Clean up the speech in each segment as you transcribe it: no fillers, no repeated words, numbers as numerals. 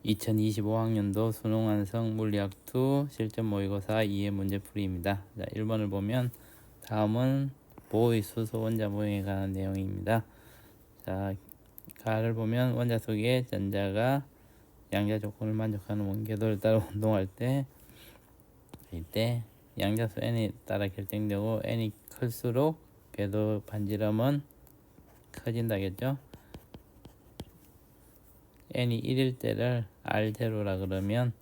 2025학년도 수능 완성 물리학 2 실전 모의고사 2의 문제풀이입니다. 자, 1번을 보면 다음은 보의 수소 원자 모형에 관한 내용입니다. 자, 가를 보면 원자 속에 전자가 양자 조건을 만족하는 원궤도를 따라 운동할 때 이때 양자수 n에 따라 결정되고 n이 클수록 궤도 반지름은 커진다겠죠. n이 1일 때를 r0라 그러면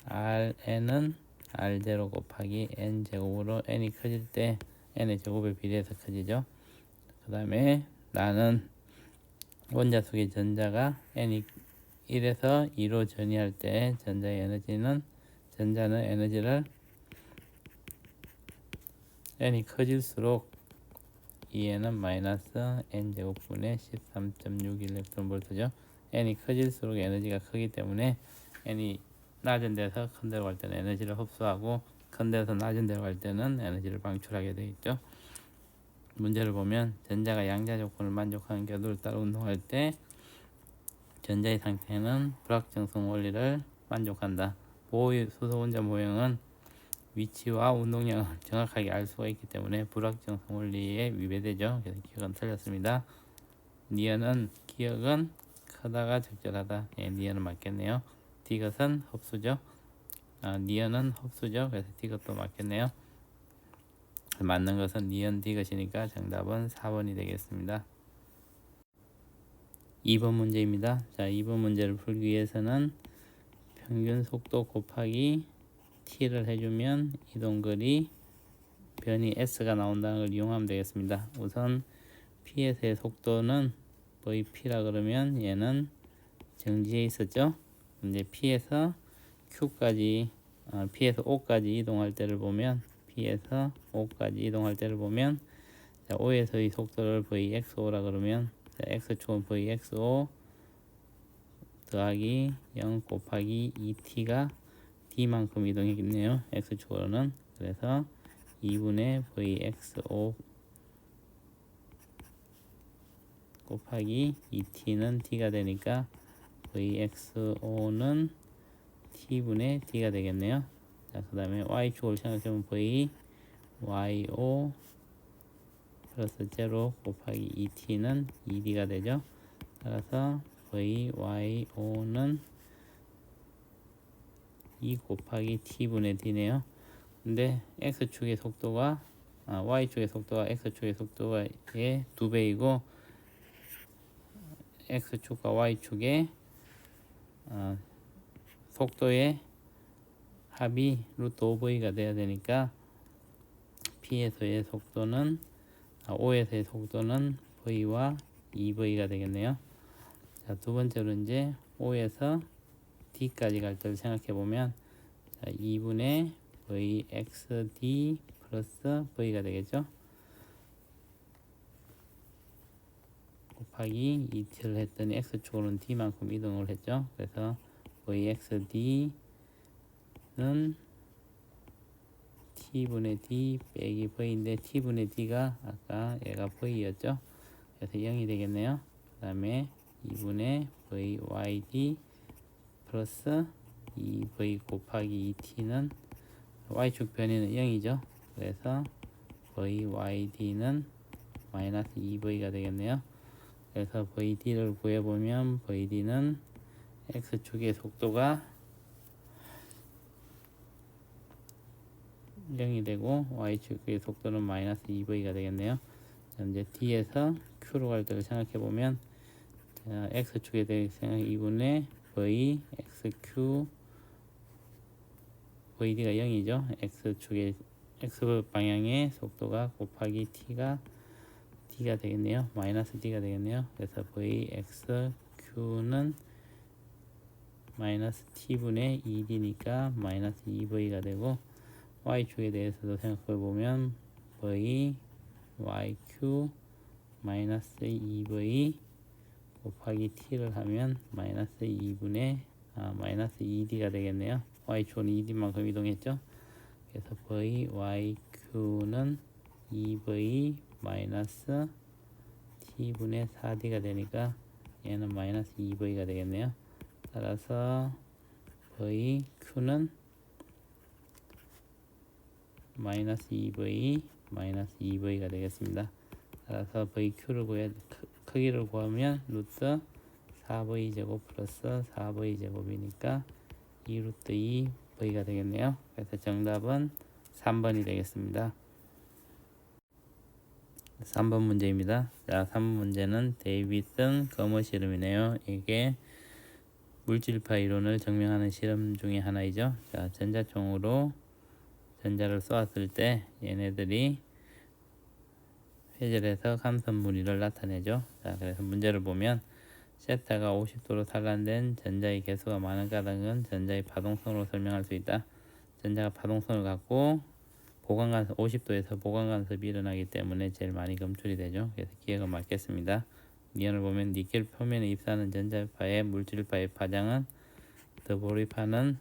rn은 r0 곱하기 n제곱으로 n이 커질 때 n의 제곱에 비례해서 커지죠. 그 다음에 나는 원자 속의 전자가 n이 1에서 2로 전이할 때 전자는 에너지를 n이 커질수록 2에는 마이너스 n제곱분의 13.6 일렉트론볼트죠. n이 커질수록 에너지가 크기 때문에 n이 낮은 데서 큰 데로 갈 때는 에너지를 흡수하고 큰 데서 낮은 데로 갈 때는 에너지를 방출하게 되겠죠. 문제를 보면 전자가 양자 조건을 만족하는 궤도를 따라 운동할 때 전자의 상태는 불확정성 원리를 만족한다. 보의 수소 원자 모형은 위치와 운동량을 정확하게 알 수가 있기 때문에 불확정성 원리에 위배되죠. 그래서 기억은 틀렸습니다. 니은은 기억은 크다가 적절하다. 예, 니은은 맞겠네요. 디귿은 흡수죠. 니은은 흡수죠. 그래서 디귿도 맞겠네요. 맞는 것은 니은 디귿이니까 정답은 4번이 되겠습니다. 2번 문제입니다. 자, 2번 문제를 풀기 위해서는 평균 속도 곱하기 t를 해주면 이동거리 변이 s가 나온다는 걸 이용하면 되겠습니다. 우선 p에서의 속도는 vp라 그러면 얘는 정지해 있었죠. 이제 p에서 q까지 p에서 o까지 이동할 때를 보면 p에서 o까지 이동할 때를 보면 자, o에서의 속도를 vxo라 그러면 자, x축은 vxo 더하기 0 곱하기 2t가 d만큼 이동했겠네요. x축으로는. 그래서 2분의 vxo 곱하기 2t는 t가 되니까 vxo는 t분의 d가 되겠네요. 자, 그 다음에 y축을 생각해보면 vyo 플러스 0 곱하기 2t는 2d가 되죠. 따라서 vyo는 2 곱하기 t분의 d네요. 근데 x축의 속도가 y축의 속도가 x축의 속도의 2배이고 x축과 y축의 속도의 합이 루트 5v가 돼야 되니까 p에서의 속도는 o에서의 속도는 v와 2v가 되겠네요. 자, 두 번째로 이제 o에서 d까지 갈 때를 생각해 보면 2분의 vxd 플러스 v가 되겠죠. 곱하기 2t를 했더니 x축으로는 d만큼 이동을 했죠. 그래서 vxd는 t분의 d 빼기 v인데 t분의 d가 아까 얘가 v였죠. 그래서 0이 되겠네요. 그 다음에 2분의 vyd 플러스 2v 곱하기 2t는 y축 변이는 0이죠. 그래서 vyd는 마이너스 2v가 되겠네요. 그래서 vd를 구해보면 vd는 x축의 속도가 0이 되고 y축의 속도는 마이너스 2v가 되겠네요. 이제 d에서 q로 갈 때를 생각해보면 x축에 대해서 2분의 v xq vd가 0이죠. x축의 x 방향의 속도가 곱하기 t가 d가 되겠네요. 마이너스 d가 되겠네요. 그래서 vxq는 마이너스 t분의 2d니까 마이너스 2v가 되고 y축에 대해서도 생각해 보면 v yq 마이너스 2v 곱하기 t를 하면 마이너스 2분의 마이너스 2d가 되겠네요. y축은 2d만큼 이동했죠. 그래서 v yq는 2v 마이너스 t분의 4d가 되니까 얘는 마이너스 2v가 되겠네요. 따라서 v q는 마이너스 2v 마이너스 2v가 되겠습니다. 따라서 vq를 크기를 구하면 루트 4v 제곱 플러스 4v 제곱이니까 2 루트 2v가 되겠네요. 그래서 정답은 3번이 되겠습니다. 3번 문제입니다. 자, 3번 문제는 데이비슨 거머 실험이네요. 이게 물질파 이론을 증명하는 실험 중에 하나이죠. 자, 전자총으로 전자를 쏘았을 때 얘네들이 회절해서 감선 무리를 나타내죠. 자, 그래서 문제를 보면 세타가 50도로 산란된 전자의 개수가 많은 까닭은 전자의 파동성으로 설명할 수 있다. 전자가 파동성을 갖고 보관간섭 50도에서 보관간섭이 일어나기 때문에 제일 많이 검출이 되죠. 그래서 기억은 맞겠습니다. 니언을 보면 니켈 표면에 입사하는 전자파의 물질파의 파장은 더보리파는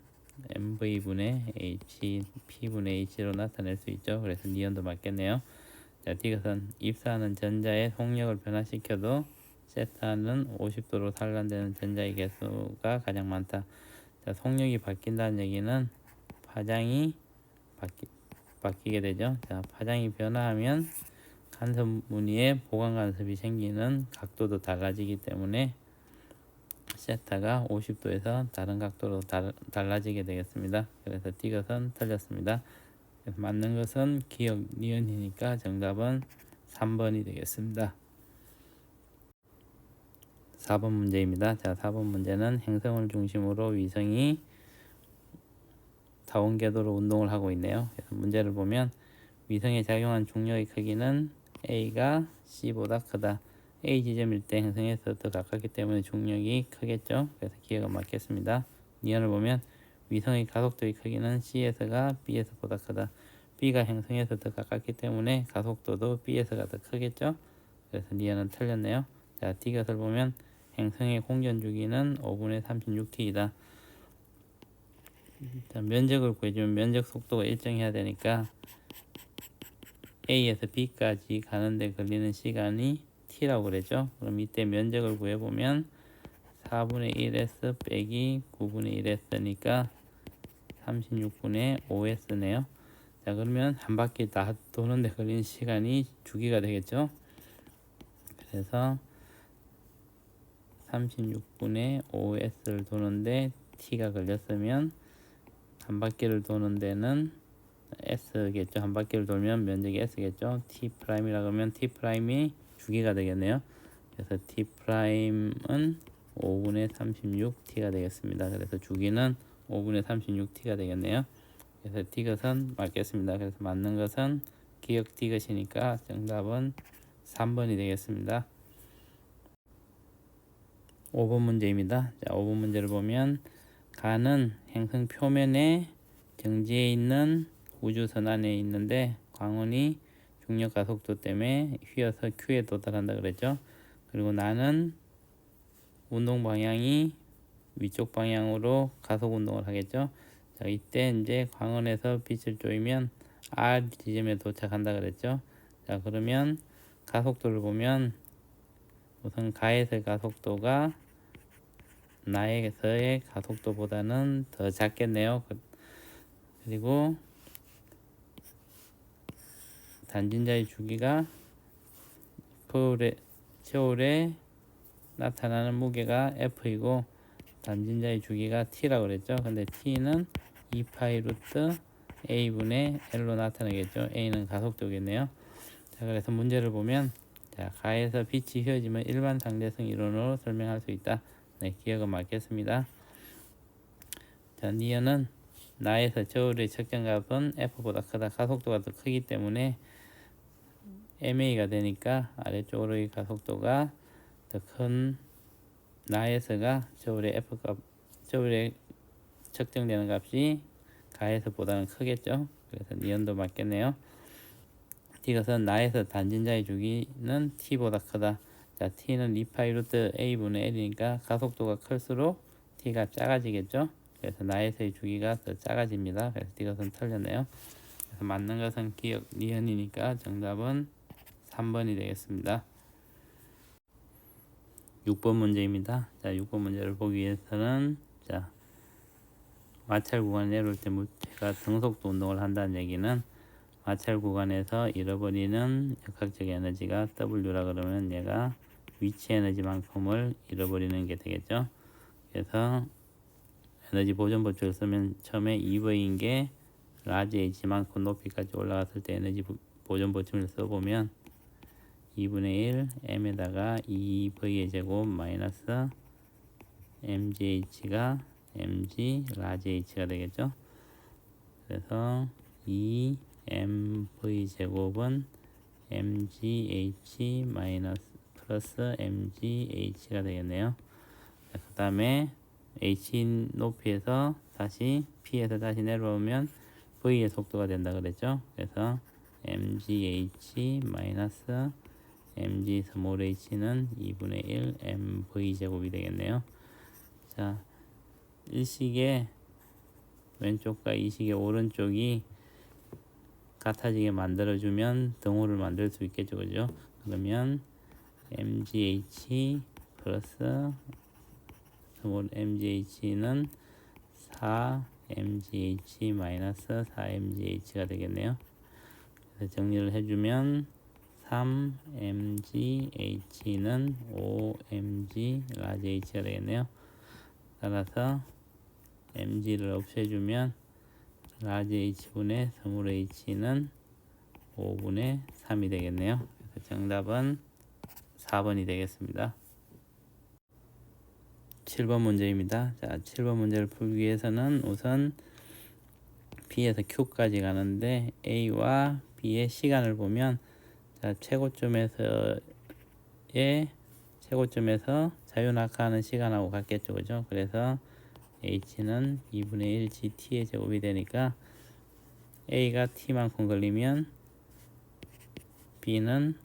mv분의 h, p분의 h로 나타낼 수 있죠. 그래서 니언도 맞겠네요. 자, 디귿은 입사하는 전자의 속력을 변화시켜도 세타는 50도로 산란되는 전자의 개수가 가장 많다. 자, 속력이 바뀐다는 얘기는 파장이 바뀌게 되죠. 자, 파장이 변화하면 간섭 무늬에 보관 간섭이 생기는 각도도 달라지기 때문에 세타가 50도에서 다른 각도로 달라지게 되겠습니다. 그래서 디귿은 틀렸습니다. 그래서 맞는 것은 기억 니은이니까 정답은 3번이 되겠습니다. 4번 문제입니다. 자, 4번 문제는 행성을 중심으로 위성이 다원 궤도로 운동을 하고 있네요. 그래서 문제를 보면 위성에 작용한 중력의 크기는 A가 C보다 크다. A 지점일 때 행성에서 더 가깝기 때문에 중력이 크겠죠. 그래서 기억은 맞겠습니다. 니언을 보면 위성의 가속도의 크기는 C에서가 B에서보다 크다. B가 행성에서 더 가깝기 때문에 가속도도 B에서가 더 크겠죠. 그래서 니언은 틀렸네요. 자, 디귿을 보면 행성의 공전 주기는 5분의 36t이다. 자, 면적을 구해주면 면적 속도가 일정해야 되니까 A에서 B까지 가는데 걸리는 시간이 T라고 그랬죠. 그럼 이때 면적을 구해보면 4분의 1S 빼기 9분의 1S니까 36분의 5S네요. 자, 그러면 한 바퀴 다 도는데 걸리는 시간이 주기가 되겠죠. 그래서 36분의 5S를 도는데 T가 걸렸으면 한 바퀴를 도는 데는 S겠죠. 한 바퀴를 돌면 면적이 S겠죠. T 프라임이라고 하면 T 프라임이 주기가 되겠네요. 그래서 T 프라임은 5분의 36T가 되겠습니다. 그래서 주기는 5분의 36T가 되겠네요. 그래서 디귿은 맞겠습니다. 그래서 맞는 것은 기억 디귿이니까 정답은 3번이 되겠습니다. 5번 문제입니다. 자, 5번 문제를 보면 가는 행성 표면에 정지해 있는 우주선 안에 있는데 광원이 중력 가속도 때문에 휘어서 Q에 도달한다 그랬죠. 그리고 나는 운동 방향이 위쪽 방향으로 가속 운동을 하겠죠. 자, 이때 이제 광원에서 빛을 쬐면 R 지점에 도착한다 그랬죠. 자, 그러면 가속도를 보면 우선 가에서의 가속도가 나에서의 가속도보다는 더 작겠네요. 그리고 단진자의 주기가 저울에 나타나는 무게가 F이고 단진자의 주기가 T라고 그랬죠. 근데 T는 2파이 루트 A분의 L로 나타나겠죠. A는 가속도겠네요. 자, 그래서 문제를 보면 자, 가에서 빛이 휘어지면 일반 상대성 이론으로 설명할 수 있다. 네, 기억은 맞겠습니다. 자, 니은은 나에서 저울의 측정값은 F보다 크다. 가속도가 더 크기 때문에 MA가 되니까 아래쪽으로의 가속도가 더 큰 나에서가 저울의 F값, 저울에 측정되는 값이 가에서보다는 크겠죠. 그래서 니은도 맞겠네요. 디귿은 나에서 단진자의 주기는 T보다 크다. 자, T는 2파이 루트 A분의 L이니까 가속도가 클수록 T가 작아지겠죠. 그래서 나에서의 주기가 더 작아집니다. 그래서 디귿은 틀렸네요. 그래서 맞는 것은 기억 니은이니까 정답은 3번이 되겠습니다. 6번 문제입니다. 자, 6번 문제를 보기 위해서는 자, 마찰 구간에 내려올 때 물체가 등속도 운동을 한다는 얘기는 마찰 구간에서 잃어버리는 역학적 에너지가 W라 그러면 얘가 위치 에너지만큼을 잃어버리는 게 되겠죠. 그래서 에너지 보존 법칙을 쓰면 처음에 EV인 게 라지 H만큼 높이까지 올라갔을 때 에너지 보존 법칙을 써보면 2분의 1 m에다가 2v의 제곱 마이너스 mgh가 mg 라지 h가 되겠죠. 그래서 2mv 제곱은 mgh 마이너스 플러스 mgh가 되겠네요. 그 다음에 h 높이에서 다시 p에서 다시 내려오면 v의 속도가 된다 그랬죠. 그래서 mgh 마이너스 mg 스몰 h는 2분의 1 mv 제곱이 되겠네요. 자, 일식의 왼쪽과 이식의 오른쪽이 같아지게 만들어주면 등호를 만들 수 있겠죠. 그죠? 그러면 mgh 플러스 스몰 mgh는 4mgh 마이너스 4mgh가 되겠네요. 그래서 정리를 해주면 3mgh는 5mg 라지 h가 되겠네요. 따라서 mg를 없애주면 라지 h분의 스몰 h는 5분의 3이 되겠네요. 그래서 정답은 4번이 되겠습니다. 7번 문제입니다. 자, 7번 문제를 풀기 위해서는 우선 P에서 Q까지 가는데 A와 B의 시간을 보면 자, 최고점에서 자유낙하하는 시간하고 같겠죠. 그죠? 그래서 H는 2분의 1 GT의 제곱이 되니까 A가 T만큼 걸리면 B는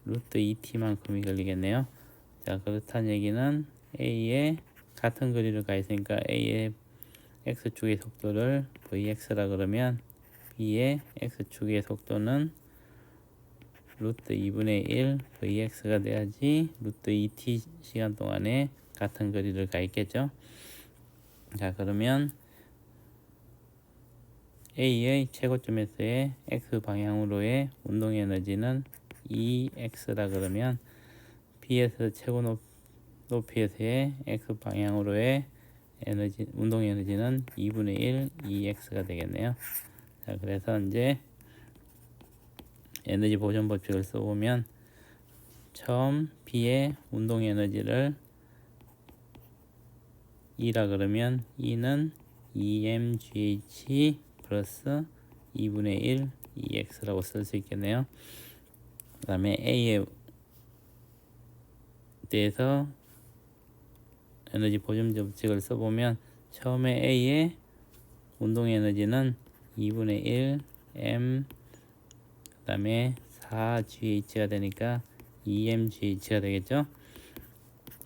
루트 2T만큼이 걸리겠네요. 자, 그렇다는 얘기는 A에 같은 거리를 가 있으니까 A의 X축의 속도를 Vx라 그러면 B의 X축의 속도는 루트 2분의 1 Vx가 돼야지 루트 2t 시간 동안에 같은 거리를 가 있겠죠. 자, 그러면 A의 최고점에서의 X 방향으로의 운동 에너지는 EX라 그러면 B에서 최고 높이에서의 X 방향으로의 에너지, 운동 에너지는 2분의 1 EX가 되겠네요. 자, 그래서 이제 에너지 보존 법칙을 써보면 처음 B의 운동 에너지를 E라 그러면 E는 EMGH 플러스 2분의 1 EX라고 쓸 수 있겠네요. 그 다음에 A에 대해서 에너지 보존 법칙을 써보면 처음에 A의 운동 에너지는 2분의 1 M 그 다음에 4GH가 되니까 EMGH가 되겠죠.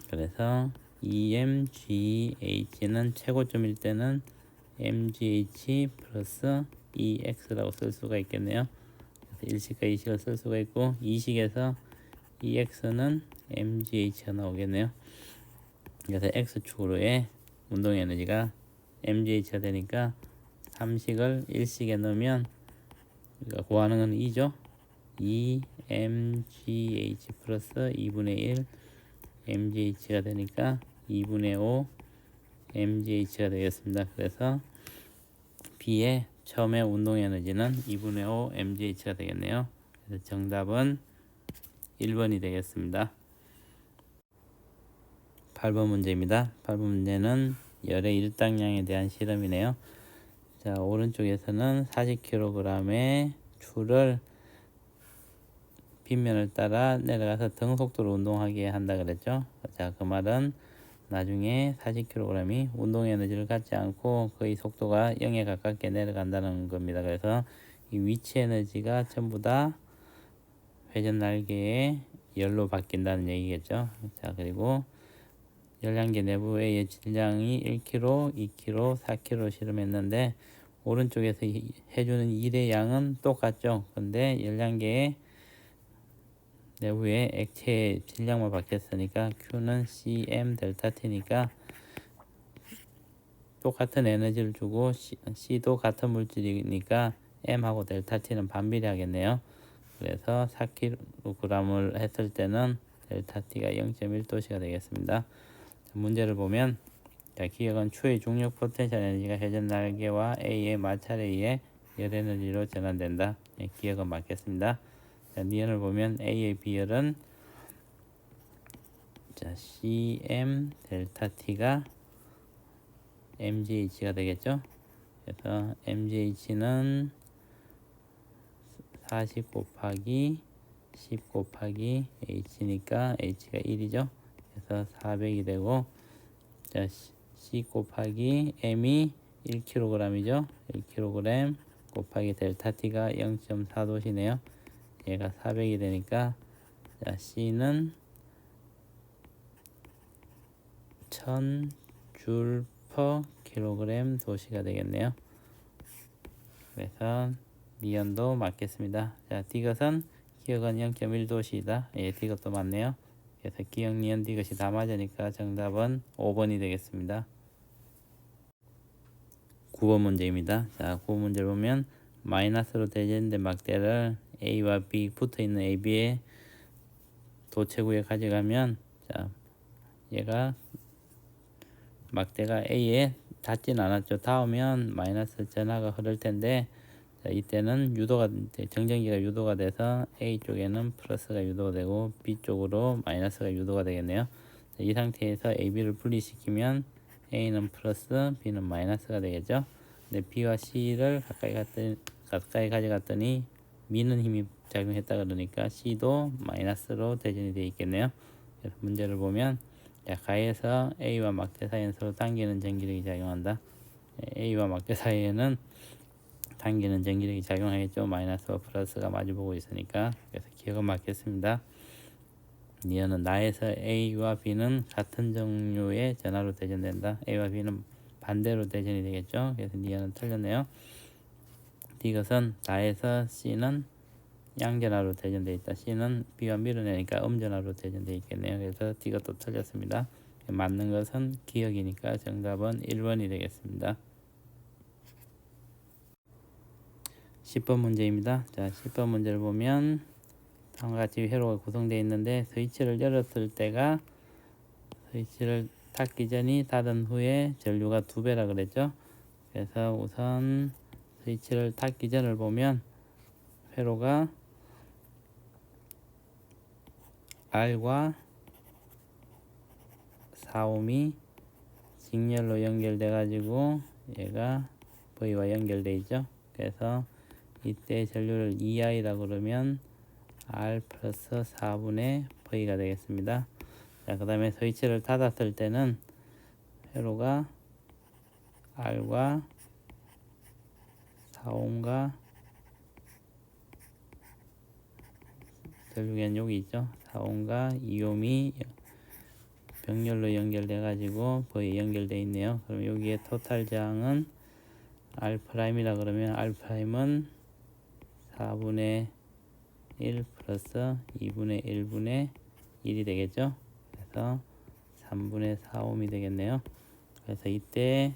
그래서 EMGH는 최고점일 때는 MGH 플러스 EX라고 쓸 수가 있겠네요. 그래서 일식과 이식을 쓸 수가 있고 이식에서 EX는 MGH가 나오겠네요. 그래서 X축으로의 운동 에너지가 MGH가 되니까 3식을 1식에 넣으면 우리가 구하는 건 2죠. 2mgh 플러스 2분의 1 mgh가 되니까 2분의 5 mgh가 되겠습니다. 그래서 B의 처음의 운동 에너지는 2분의 5 mgh가 되겠네요. 그래서 정답은 1번이 되겠습니다. 8번 문제입니다. 8번 문제는 열의 일당량에 대한 실험이네요. 자, 오른쪽에서는 40kg의 줄을 빗면을 따라 내려가서 등속도로 운동하게 한다 그랬죠. 자, 그 말은 나중에 40kg이 운동 에너지를 갖지 않고 거의 속도가 0에 가깝게 내려간다는 겁니다. 그래서 이 위치 에너지가 전부 다 회전 날개의 열로 바뀐다는 얘기겠죠. 자, 그리고 열량계 내부의 질량이 1kg, 2kg, 4kg 실험했는데 오른쪽에서 해주는 일의 양은 똑같죠. 근데 열량계의 내부의 액체의 질량만 바뀌었으니까 Q는 cm 델타 T니까 똑같은 에너지를 주고 C도 같은 물질이니까 M하고 델타 T는 반비례하겠네요. 그래서 4kg을 했을 때는 델타 T가 0.1도씨가 되겠습니다. 문제를 보면 기억은 추의 중력 포텐셜 에너지가 회전 날개와 A의 마찰에 의해 열 에너지로 전환된다. 기억은 맞겠습니다. 니은을 보면 A의 비열은 cm 델타 T가 mgh가 되겠죠. 그래서 mgh는 40 곱하기 10 곱하기 h니까 h가 1이죠. 그래서 400이 되고, 자, c 곱하기 m이 1kg이죠. 1kg 곱하기 델타 t가 0.4도시네요. 얘가 400이 되니까, 자, c는 1000줄 per 킬로그램 도시가 되겠네요. 그래서 니은도 맞겠습니다. 자, 디귿은 기억은 0.1도시이다. 예, 디귿도 맞네요. 그래서 기억, 니은, 디귿이 다 맞으니까 정답은 5번이 되겠습니다. 9번 문제입니다. 자, 9번 문제를 보면 마이너스로 대전된 막대를 A와 B 붙어있는 AB의 도체구에 가져가면, 자, 얘가 막대가 A에 닿진 않았죠. 닿으면 마이너스 전하가 흐를 텐데, 자, 이때는 유도가 정전기가 유도가 돼서 A 쪽에는 플러스가 유도되고 B 쪽으로 마이너스가 유도가 되겠네요. 자, 이 상태에서 AB를 분리시키면 A는 플러스, B는 마이너스가 되겠죠. 근데 B와 C를 가까이 가져갔더니 미는 힘이 작용했다 그러니까 C도 마이너스로 대전이 되어 있겠네요. 그래서 문제를 보면, 자, 가에서 A와 막대 사이에는 서로 당기는 전기력이 작용한다. A와 막대 사이에는 당기는 전기력이 작용하겠죠. 마이너스와 플러스가 마주보고 있으니까. 그래서 기억은 맞겠습니다. 니은은 나에서 A와 B는 같은 종류의 전하로 대전된다. A와 B는 반대로 대전이 되겠죠. 그래서 니은은 틀렸네요. 디귿은 나에서 C는 양전하로 대전되어 있다. C는 B와 밀어내니까 음전하로 대전되어 있겠네요. 그래서 디귿도 틀렸습니다. 맞는 것은 기억이니까 정답은 1번이 되겠습니다. 10번 문제입니다. 자, 10번 문제를 보면 다음과 같이 회로가 구성되어 있는데 스위치를 열었을 때가 스위치를 닫기 전이 닫은 후에 전류가 2배라 그랬죠. 그래서 우선 스위치를 닫기 전을 보면 회로가 R과 4ohm이 직렬로 연결돼 가지고 얘가 V와 연결돼 있죠. 그래서 이때 전류를 EI라 그러면 R 플러스 4분의 V가 되겠습니다. 자, 그 다음에 스위치를 닫았을 때는 회로가 R과 4ohm과 전류계는 여기 있죠. 4ohm과 2ohm이 병렬로 연결돼 가지고 V 연결돼 있네요. 그럼 여기에 토탈 저항은 R'이라 그러면 R'은 4분의 1 플러스 2분의 1분의 1이 되겠죠. 그래서 3분의 4ohm이 되겠네요. 그래서 이때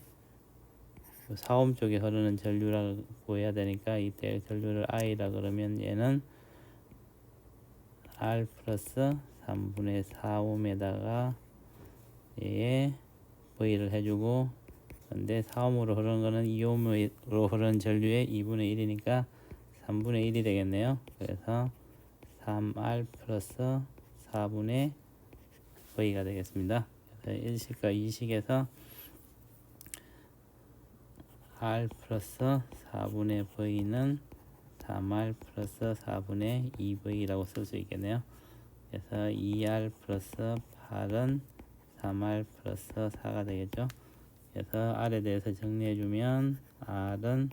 4ohm 쪽에 흐르는 전류라고 해야 되니까 이때 전류를 I라 그러면 얘는 R 플러스 3분의 4ohm에다가 얘에 V를 해주고, 근데 4ohm으로 흐르는 거는 2ohm으로 흐르는 전류의 2분의 1이니까 3분의 1이 되겠네요. 그래서 3R 플러스 4분의 V가 되겠습니다. 그래서 1식과 2식에서 R 플러스 4분의 V는 3R 플러스 4분의 2V라고 쓸 수 있겠네요. 그래서 2R 플러스 8은 3R 플러스 4가 되겠죠. 그래서 R에 대해서 정리해주면 R은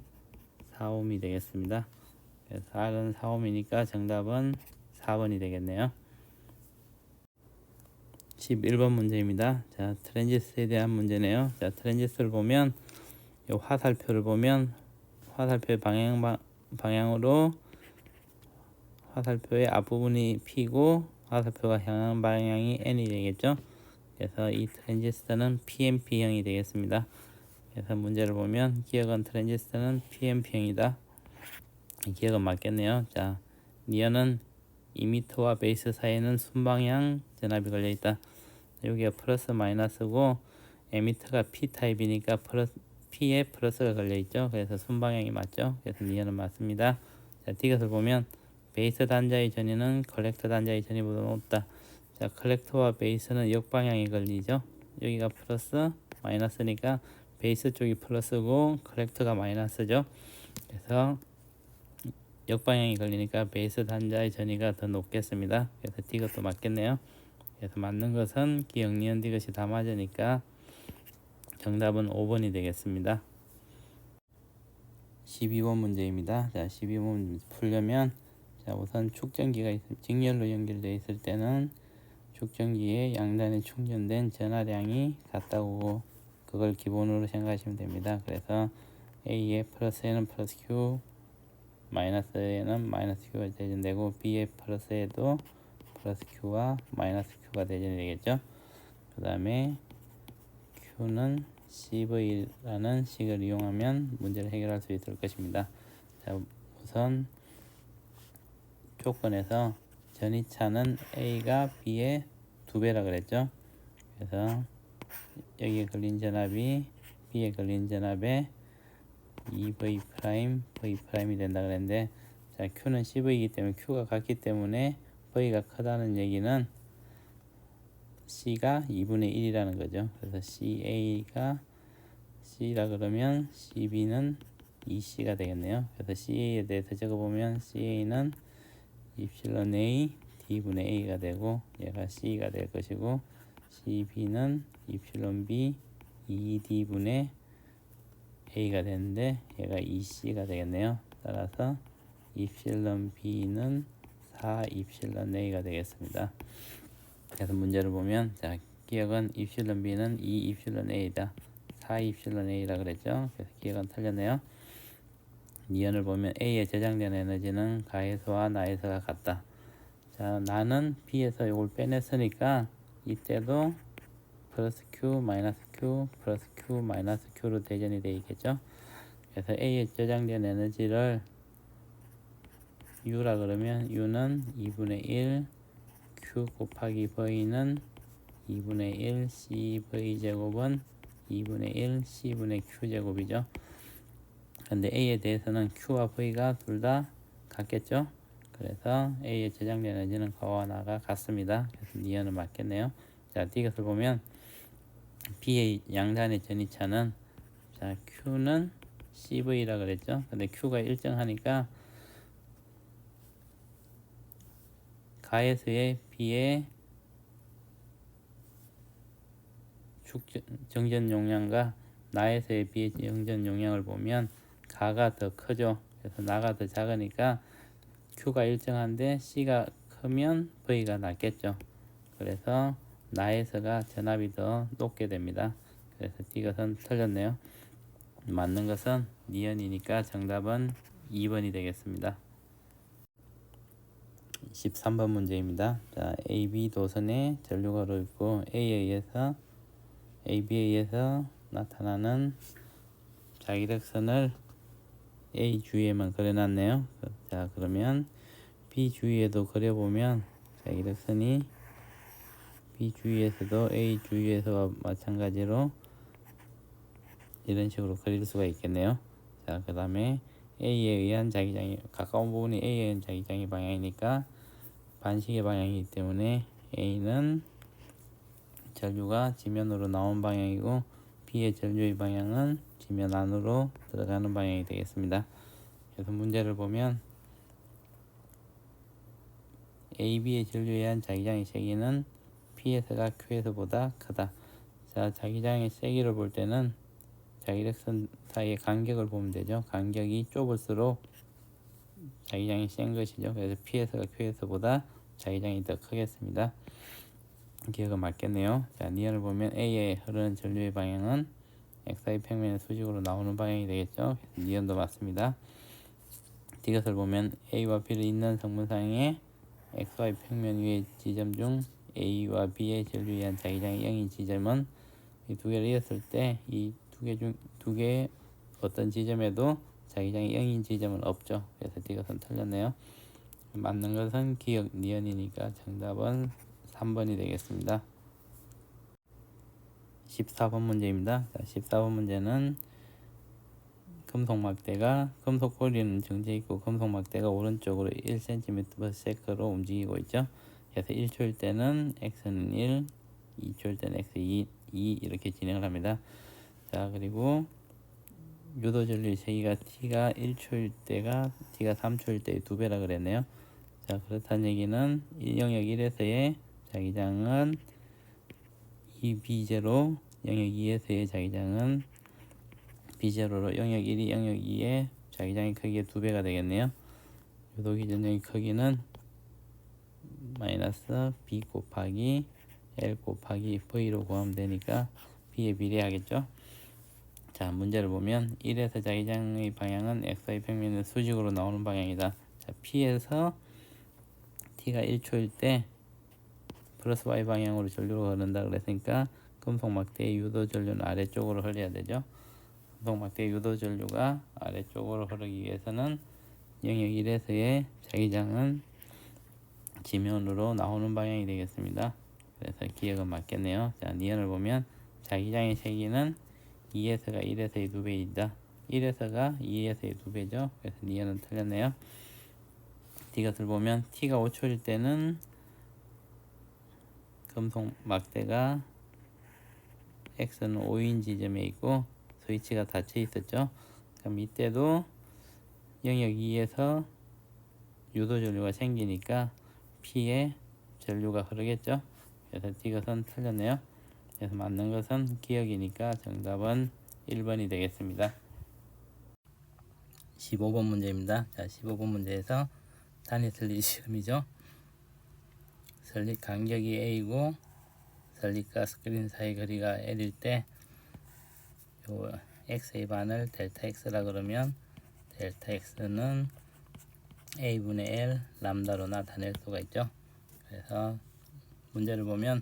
4ohm이 되겠습니다. 그래서 R은 4ohm이니까 정답은 4번이 되겠네요. 11번 문제입니다. 자, 트랜지스터에 대한 문제네요. 자, 트랜지스터를 보면 이 화살표를 보면 화살표의 방향으로 화살표의 앞부분이 P고 화살표가 향하는 방향이 N이 되겠죠. 그래서 이 트랜지스터는 PNP형이 되겠습니다. 그래서 문제를 보면 기억은 트랜지스터는 PNP형이다. 기억은 맞겠네요. 자, 니언은 이미터와 베이스 사이에는 순방향 전압이 걸려 있다. 여기가 플러스 마이너스고 에미터가 P 타입이니까 P에 플러스가 걸려 있죠. 그래서 순방향이 맞죠. 그래서 니언은 맞습니다. 자, 디귿을 보면 베이스 단자의 전위는 컬렉터 단자의 전위보다 높다. 자, 컬렉터와 베이스는 역방향이 걸리죠. 여기가 플러스 마이너스니까 베이스 쪽이 플러스고 컬렉터가 마이너스죠. 그래서 역방향이 걸리니까 베이스 단자의 전위가 더 높겠습니다. 그래서 디귿도 맞겠네요. 그래서 맞는 것은 기억, 니은, 디귿이 다 맞으니까 정답은 5번이 되겠습니다. 12번 문제입니다. 자, 12번 풀려면 자, 우선 축전기가 직렬로 연결되어 있을 때는 축전기의 양단에 충전된 전하량이 같다고 그걸 기본으로 생각하시면 됩니다. 그래서 A의 플러스에는 플러스 Q, 마이너스에는 마이너스 Q가 대전되고 B의 플러스에도 플러스 Q와 마이너스 Q가 대전이 되겠죠. 그 다음에 Q는 CV라는 식을 이용하면 문제를 해결할 수 있을 것입니다. 자, 우선 조건에서 전이차는 A가 B의 2배라 그랬죠. 그래서 여기에 걸린 전압이 B에 걸린 전압에 2V 프라임 V 프라임이 된다 그랬는데, 자, Q는 CV이기 때문에 Q가 같기 때문에 V가 크다는 얘기는 C가 2분의 1이라는 거죠. 그래서 CA가 C라 그러면 CB는 2C가 되겠네요. 그래서 CA에 대해서 적어보면 CA는 입실론 A D분의 A가 되고 얘가 C가 될 것이고, CB는 입실론 B 2D분의 A가 되는데 얘가 2C가 되겠네요. 따라서 입실론 B는 4 입실론 A가 되겠습니다. 그래서 문제를 보면 자, 기억은 입실론 B는 2 입실론 A다. 4 입실론 A라 그랬죠. 그래서 기억은 틀렸네요. 니은을 보면 A에 저장된 에너지는 가에서와 나에서가 같다. 자, 나는 B에서 이걸 빼냈으니까 이때도 플러스 Q 마이너스 Q 플러스 Q 마이너스 Q로 대전이 되어 있겠죠. 그래서 A에 저장된 에너지를 U라 그러면 U는 2분의 1 Q 곱하기 V는 2분의 1 CV 제곱은 2분의 1 C분의 Q 제곱이죠. 근데 A에 대해서는 Q와 V가 둘 다 같겠죠. 그래서 A에 저장된 에너지는 가와 나가 같습니다. 그래서 니은은 맞겠네요. 자, 디귿을 보면 B의 양단의 전이차는 자, Q는 CV라 그랬죠. 근데 Q가 일정하니까 가에서의 B의 정전 용량과 나에서의 B의 정전 용량을 보면 가가 더 크죠. 그래서 나가 더 작으니까 Q가 일정한데 C가 크면 V가 낮겠죠. 그래서 나에서가 전압이 더 높게 됩니다. 그래서 디귿은 틀렸네요. 맞는 것은 니은이니까 정답은 2번이 되겠습니다. 13번 문제입니다. 자, AB 도선에 전류가 흐르고 B에 의해서 나타나는 자기력선을 A 주위에만 그려놨네요. 자, 그러면 B 주위에도 그려보면 자기력선이 B 주위에서도 A 주위에서와 마찬가지로 이런 식으로 그릴 수가 있겠네요. 자, 그 다음에 A에 의한 자기장이 가까운 부분이 A에 의한 자기장의 방향이니까 반시계 방향이기 때문에 A는 전류가 지면으로 나온 방향이고 B의 전류의 방향은 지면 안으로 들어가는 방향이 되겠습니다. 그래서 문제를 보면 AB의 전류에 의한 자기장의 세기는 P에서가 Q에서보다 크다. 자, 자기장의 세기를 볼 때는 자기력선 사이의 간격을 보면 되죠. 간격이 좁을수록 자기장이 센 것이죠. 그래서 P에서가 Q에서보다 자기장이 더 크겠습니다. 기억은 맞겠네요. 자, 니은을 보면 A에 흐르는 전류의 방향은 XY 평면의 수직으로 나오는 방향이 되겠죠. 니은도 맞습니다. 이것을 보면 A와 B를 있는 성분상의 XY 평면 위의 지점 중 A와 B의 전류에 의한 자기장이 0인 지점은 이 두 개를 이었을 때 이 두 개 어떤 지점에도 자기장이 0인 지점은 없죠. 그래서 이것은 틀렸네요. 맞는 것은 기역 니은이니까 정답은 3번이 되겠습니다. 14번 문제입니다. 자, 14번 문제는 금속 막대가 금속 고리는 정지해 있고 금속 막대가 오른쪽으로 1cm/s로 움직이고 있죠. 그래서 1초일 때는 x는 1, 2초일 때는 x 2 이렇게 진행을 합니다. 자, 그리고 유도 전류의 세기가 t가 1초일 때가 t가 3초일 때의 2배라 그랬네요. 자, 그렇다는 얘기는 영역 1에서의 자기장은 2B0, 영역 2에서의 자기장은 B0로 영역 1이 영역 2의 자기장의 크기의 2배가 되겠네요. 유도 기준적인 크기는 마이너스 B 곱하기 L 곱하기 V로 구하면 되니까 B에 비례하겠죠. 자, 문제를 보면 1에서 자기장의 방향은 XY 평면의 수직으로 나오는 방향이다. 자, P에서 T가 1초일 때 플러스 Y 방향으로 전류가 흐른다 그랬으니까 금속 막대의 유도 전류는 아래쪽으로 흘려야 되죠. 금속 막대의 유도 전류가 아래쪽으로 흐르기 위해서는 영역 1에서의 자기장은 지면으로 나오는 방향이 되겠습니다. 그래서 기억은 맞겠네요. 자, 니은을 보면 자기장의 세기는 2에서가 1에서의 2배이다. 1에서가 2에서의 2배죠. 그래서 니은은 틀렸네요. 이것을 보면 t가 5초일 때는 금속 막대가 x는 5인 지점에 있고 스위치가 닫혀 있었죠. 그럼 이때도 영역 2에서 유도 전류가 생기니까 P에 전류가 흐르겠죠. 그래서 이것은 틀렸네요. 그래서 맞는 것은 기역이니까 정답은 1번이 되겠습니다. 15번 문제입니다. 자, 15번 문제에서 단위 설리 시험이죠. 설립 간격이 A고 설립과 스크린 사이 거리가 L일 때 요 X의 반을 델타 X라 그러면 델타 X는 A분의 L 람다로 나타낼 수가 있죠. 그래서 문제를 보면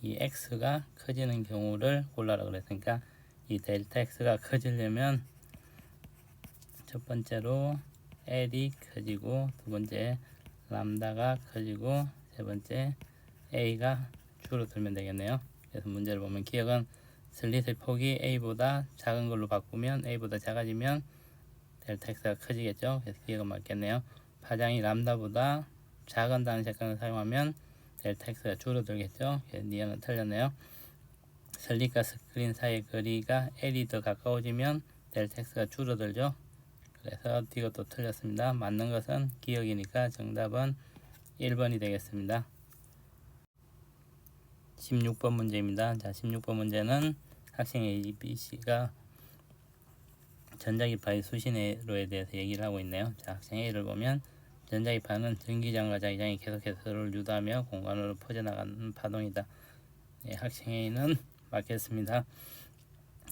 이 X가 커지는 경우를 골라라 그랬으니까 이 델타 X가 커지려면 첫 번째로 L이 커지고 두 번째 람다가 커지고 세 번째 A가 줄어들면 되겠네요. 그래서 문제를 보면 기억은 슬릿의 폭이 A보다 작은 걸로 바꾸면 A보다 작아지면 델타 X가 커지겠죠. 그래서 기억은 맞겠네요. 파장이 람다보다 작은 단색광을 사용하면 델타 X가 줄어들겠죠. 그래서 니은은 틀렸네요. 슬릿과 스크린 사이의 거리가 L이 더 가까워지면 델타 X가 줄어들죠. 그래서 이것도 틀렸습니다. 맞는 것은 기억이니까 정답은 1번이 되겠습니다. 16번 문제입니다. 자, 16번 문제는 학생 ABC가 전자기파의 수신회로에 대해서 얘기를 하고 있네요. 자, 학생 A를 보면 전자기파는 전기장과 자기장이 계속해서 서로를 유도하며 공간으로 퍼져나가는 파동이다. 네, 학생 A는 맞겠습니다.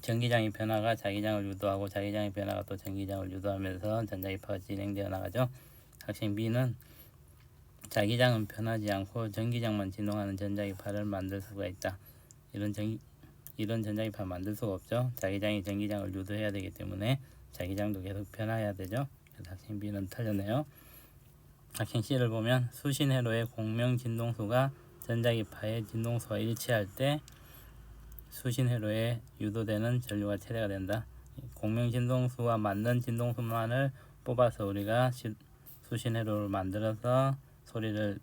전기장의 변화가 자기장을 유도하고 자기장의 변화가 또 전기장을 유도하면서 전자기파가 진행되어 나가죠. 학생 B는 자기장은 변하지 않고 전기장만 진동하는 전자기파를 만들 수가 있다. 이런 전자기파를 만들 수가 없죠. 자기장이 전기장을 유도해야 되기 때문에 자기장도 계속 변화해야 되죠. 그래서 학생 B는 틀렸네요. 학생 C를 보면 수신회로의 공명 진동수가 전자기파의 진동수와 일치할 때 수신회로에 유도되는 전류가 최대가 된다. 공명 진동수와 맞는 진동수만을 뽑아서 우리가 수신회로를 만들어서 소리를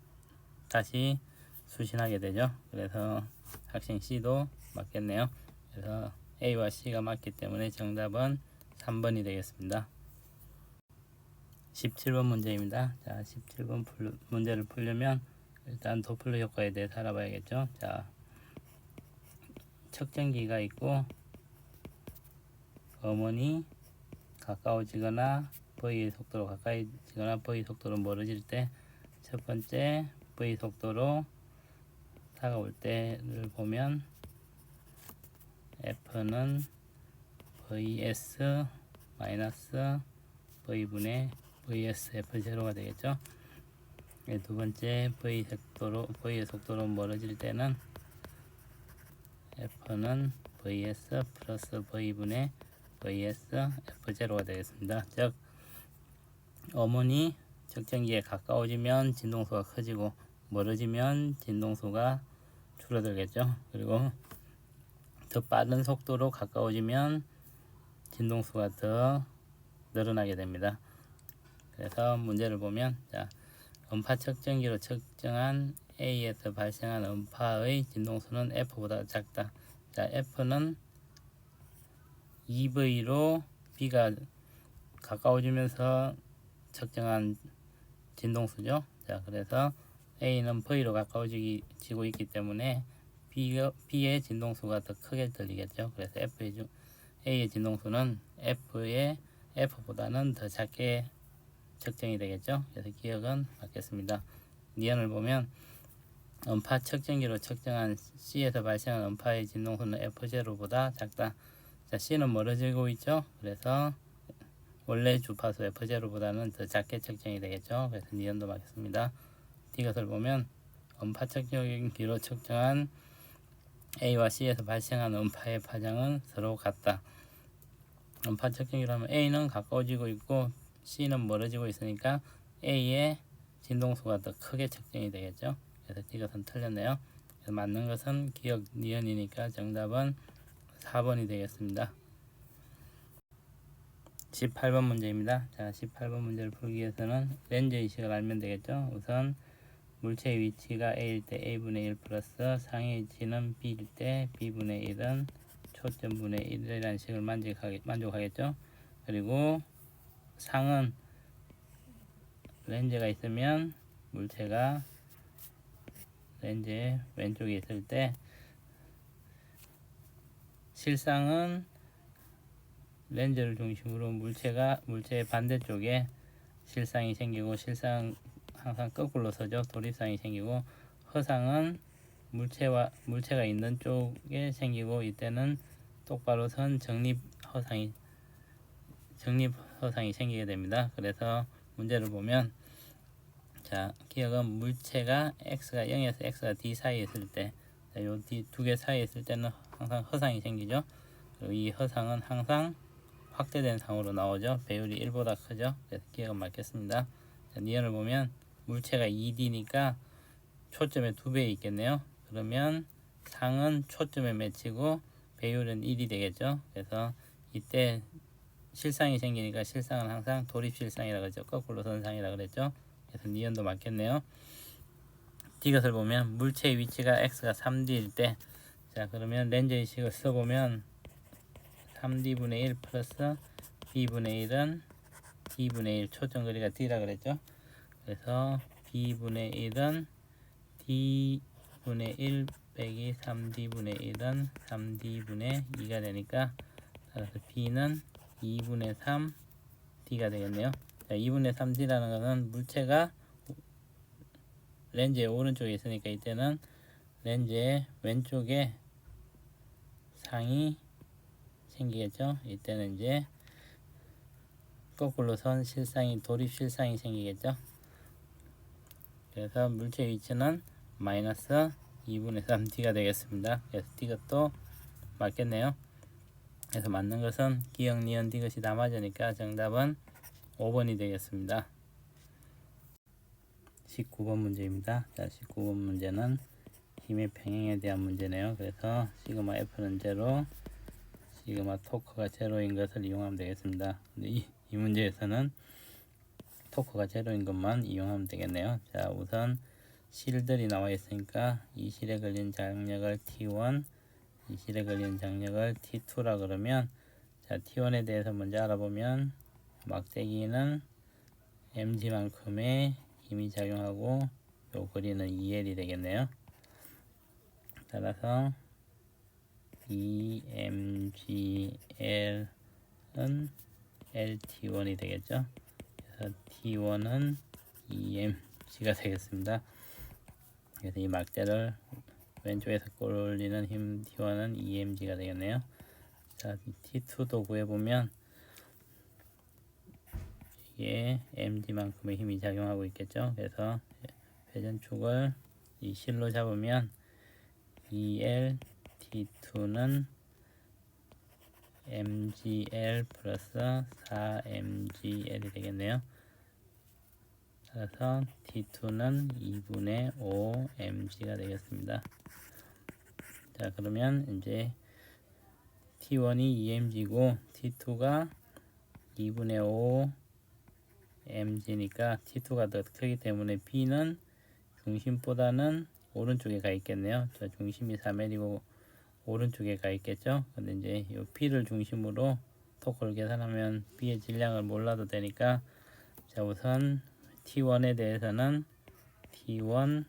다시 수신하게 되죠. 그래서 학생 C도 맞겠네요. 그래서 A와 C가 맞기 때문에 정답은 3번이 되겠습니다. 17번 문제입니다. 자, 17번 문제를 풀려면 일단 도플러 효과에 대해서 알아봐야겠죠. 자, 측정기가 있고 음원이 가까워지거나 V의 속도로 가까이지거나 V 속도로 멀어질 때 첫 번째 V 속도로 다가올 때를 보면 F는 VS 마이너스 V분의 Vs F0가 되겠죠. 두 번째 V의 속도로 멀어질 때는 F는 Vs 플러스 V분의 Vs F0가 되겠습니다. 즉 어머니 적정기에 가까워지면 진동수가 커지고 멀어지면 진동수가 줄어들겠죠. 그리고 더 빠른 속도로 가까워지면 진동수가 더 늘어나게 됩니다. 그래서 문제를 보면 자, 음파 측정기로 측정한 A에서 발생한 음파의 진동수는 F보다 작다. 자, F는 2V로 B가 가까워지면서 측정한 진동수죠. 자, 그래서 A는 V로 가까워지고 있기 때문에 B의 진동수가 더 크게 들리겠죠. 그래서 A의 진동수는 F보다는 더 작게 측정이 되겠죠. 그래서 기억은 맞겠습니다. 니언을 보면 음파 측정기로 측정한 C에서 발생한 음파의 진동수는 F0보다 작다. 자, C는 멀어지고 있죠. 그래서 원래 주파수 F0보다는 더 작게 측정이 되겠죠. 그래서 니언도 맞겠습니다. D것을 보면 음파 측정기로 측정한 A와 C에서 발생한 음파의 파장은 서로 같다. 음파 측정기로 하면 A는 가까워지고 있고 C는 멀어지고 있으니까 A의 진동수가 더 크게 측정이 되겠죠. 그래서 D것은 틀렸네요. 그래서 맞는 것은 기억 니은이니까 정답은 4번이 되겠습니다. 18번 문제입니다. 자, 18번 문제를 풀기 위해서는 렌즈 의식을 알면 되겠죠. 우선 물체의 위치가 A일 때 A분의 1 플러스 상의 위치는 B일 때 B분의 1은 초점분의 1이라는 식을 만족하겠죠. 그리고 상은 렌즈가 있으면 물체가 렌즈의 왼쪽에 있을 때 실상은 렌즈를 중심으로 물체의 반대쪽에 실상이 생기고 실상 항상 거꾸로 서죠. 도립상이 생기고 허상은 물체가 있는 쪽에 생기고 이때는 똑바로 선 정립 허상이 생기게 됩니다. 그래서 문제를 보면 자, 기억은 물체가 x가 0에서 x가 d 사이에 있을 때 요 두 개 사이에 있을 때는 항상 허상이 생기죠. 그리고 이 허상은 항상 확대된 상으로 나오죠. 배율이 1보다 크죠. 그래서 기억은 맞겠습니다. 자, 니언을 보면 물체가 2D니까 초점의 2배에 있겠네요. 그러면 상은 초점에 맺히고 배율은 1이 되겠죠. 그래서 이때 실상이 생기니까 실상은 항상 도립실상이라고 그랬죠. 거꾸로 선상이라고 그랬죠. 그래서 니언도 맞겠네요. D것을 보면 물체의 위치가 x가 3D일 때 자, 그러면 렌즈 의식을 써보면 3D분의 1 플러스 B분의 1은 D분의 1 초점 거리가 D라 그랬죠. 그래서 B분의 1은 D분의 1 빼기 3D분의 1은 3D분의 2가 되니까 따라서 B는 2분의 3 D가 되겠네요. 자, 2분의 3D라는 것은 물체가 렌즈의 오른쪽에 있으니까 이때는 렌즈의 왼쪽에 상이 생기겠죠. 이때는 이제 거꾸로 선 실상이 도립 실상이 생기겠죠. 그래서 물체 위치는 마이너스 2분의 3D가 되겠습니다. 그래서 D것도 맞겠네요. 그래서 맞는 것은 기억, 니은, D것이 다 맞으니까 정답은 5번이 되겠습니다. 19번 문제입니다. 자, 19번 문제는 힘의 평행에 대한 문제네요. 그래서 시그마 F는 0, 시그마 토크가 0인 것을 이용하면 되겠습니다. 근데 이 문제에서는 토크가 0인 것만 이용하면 되겠네요. 자, 우선 실들이 나와 있으니까 이 실에 걸린 장력을 T1, 이 실에 걸린 장력을 T2라 그러면 자, T1에 대해서 먼저 알아보면 막대기는 mg만큼의 힘이 작용하고 요 거리는 2L이 되겠네요. 따라서 EMGL은 LT1이 되겠죠. 그래서 T1은 EMG가 되겠습니다. 그래서 이 막대를 왼쪽에서 끌어올리는 힘 T1은 EMG가 되겠네요. 자, T2도 구해보면 T에 mg만큼의 힘이 작용하고 있겠죠. 그래서 회전축을 이 실로 잡으면 2L T2는 mgl 플러스 4mgl이 되겠네요. 따라서 T2는 2분의 5mg가 되겠습니다. 자, 그러면 이제 T1이 2mg고 T2가 2분의 5mg니까 T2가 더 크기 때문에 B는 중심보다는 오른쪽에 가 있겠네요. 저 중심이 3L이고 오른쪽에 가 있겠죠. 근데 이제 이 P를 중심으로 토크를 계산하면 B의 질량을 몰라도 되니까, 자, 우선 T1에 대해서는 T1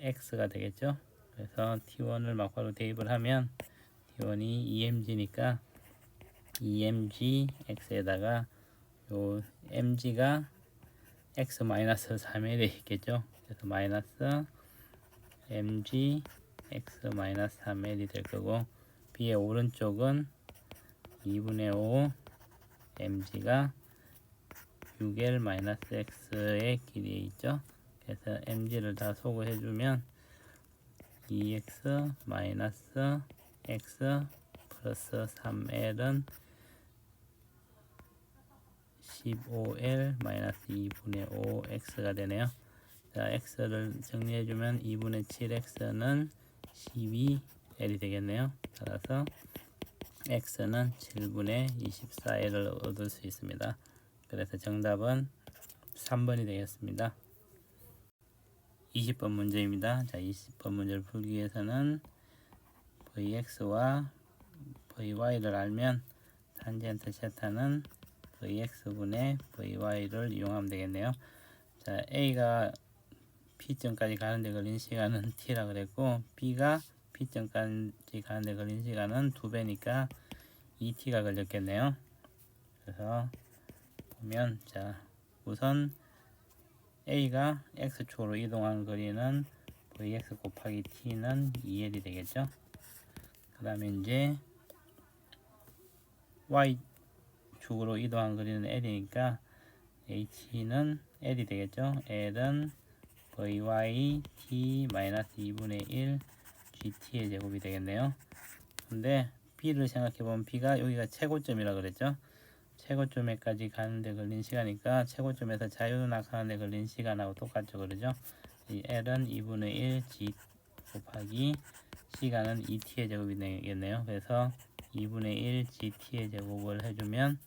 X가 되겠죠. 그래서 T1을 막바로 대입을 하면 T1이 2mg니까 2mg X에다가 요 mg가 X 마이너스 3L에 있겠죠. 그래서 마이너스 mg X 마이너스 3L이 될 거고, B의 오른쪽은 2분의 5 mg가 6L 마이너스 X의 길이에 있죠. 그래서 mg를 다 소거해 주면 2x 마이너스 x 플러스 3L은 15L 마이너스 2분의 5x가 되네요. 자, x를 정리해 주면 2분의 7x는 12L이 되겠네요. 따라서 x는 7분의 24L을 얻을 수 있습니다. 그래서 정답은 3번이 되겠습니다. 20번 문제입니다. 자, 20번 문제를 풀기 위해서는 Vx와 Vy를 알면 탄젠트 세타는 Vx분의 Vy를 이용하면 되겠네요. 자, A가 P점까지 가는데 걸린 시간은 T라 그랬고, B가 P점까지 가는데 걸린 시간은 2배니까 2T가 걸렸겠네요. 그래서 보면, 자, 우선 A가 X축으로 이동하는 거리는 Vx 곱하기 T는 2L이 되겠죠. 그 다음에 이제 Y축으로 이동하는 거리는 L이니까 H는 L이 되겠죠. L은 Vy T-2분의 1 GT의 제곱이 되겠네요. 근데 B를 생각해보면 B가 여기가 최고점이라 그랬죠. 최고점에까지 가는데 걸린 시간이니까 최고점에서 자유낙하하는데 걸린 시간하고 똑같죠. 그러죠. 이 L은 2분의 1 G 곱하기 시간은 2T의 제곱이 되겠네요. 그래서 2분의 1 GT의 제곱을 해주면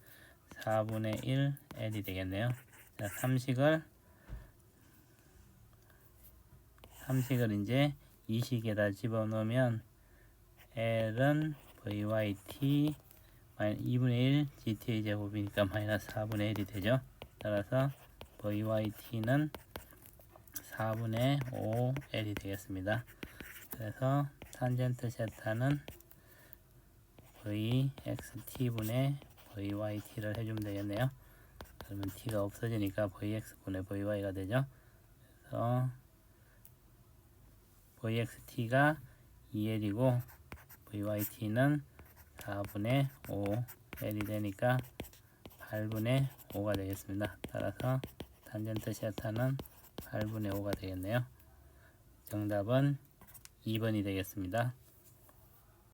4분의 1 L이 되겠네요. 자, 삼식을 이제 이 식에다 집어넣으면 L은 VYT 2분의 1 GT의 제곱이니까 마이너스 4분의 1이 되죠. 따라서 VYT는 4분의 5L이 되겠습니다. 그래서 탄젠트 세타는 VXT분의 VYT를 해주면 되겠네요. 그러면 T가 없어지니까 VX분의 VY가 되죠. 그래서 VXT가 2L이고 VYT는 4분의 5L이 되니까 8분의 5가 되겠습니다. 따라서 탄젠트 세타는 8분의 5가 되겠네요. 정답은 2번이 되겠습니다.